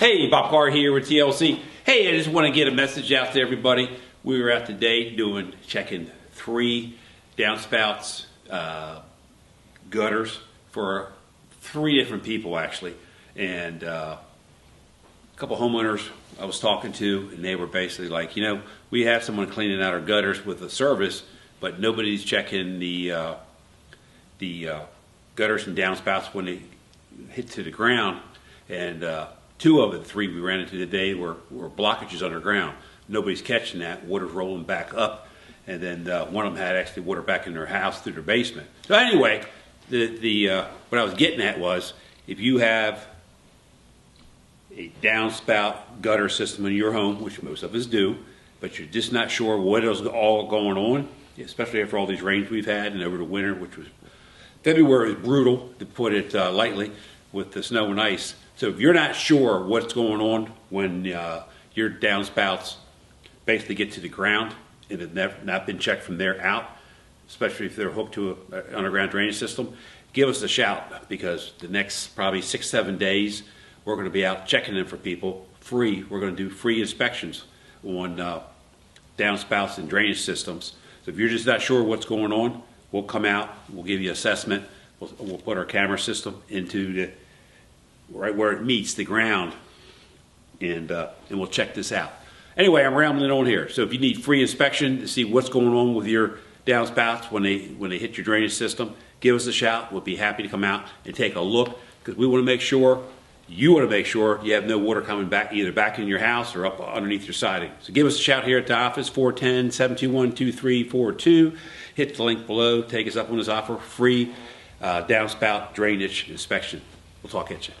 Hey, Bob Carr here with TLC. Hey, I just want to get a message out to everybody. We were out today checking 3 downspouts, gutters for 3 different people actually, and a couple homeowners I was talking to, and they were basically like, you know, we have someone cleaning out our gutters with a service, but nobody's checking the gutters and downspouts when they hit to the ground. And 2 of the 3 we ran into today were blockages underground. Nobody's catching that. Water's rolling back up, and then one of them had actually water back in their house through their basement. So anyway, what I was getting at was, if you have a downspout gutter system in your home, which most of us do, but you're just not sure what is all going on, especially after all these rains we've had and over the winter, which was February was brutal, to put it lightly, with the snow and ice. So if you're not sure what's going on when your downspouts basically get to the ground and have not been checked from there out, especially if they're hooked to an underground drainage system, give us a shout, because the next probably 6-7 days we're going to be out checking them for people free. We're going to do free inspections on downspouts and drainage systems. So if you're just not sure what's going on, we'll come out, we'll give you an assessment, we'll put our camera system into right where it meets the ground, and we'll check this out. Anyway, I'm rambling on here. So if you need free inspection to see what's going on with your downspouts when they hit your drainage system, give us a shout. We'll be happy to come out and take a look, because we want to make sure, you want to make sure you have no water coming back, either back in your house or up underneath your siding. So give us a shout here at the office, 410-721-2342. Hit the link below, take us up on this offer, free downspout drainage inspection. We'll talk at you.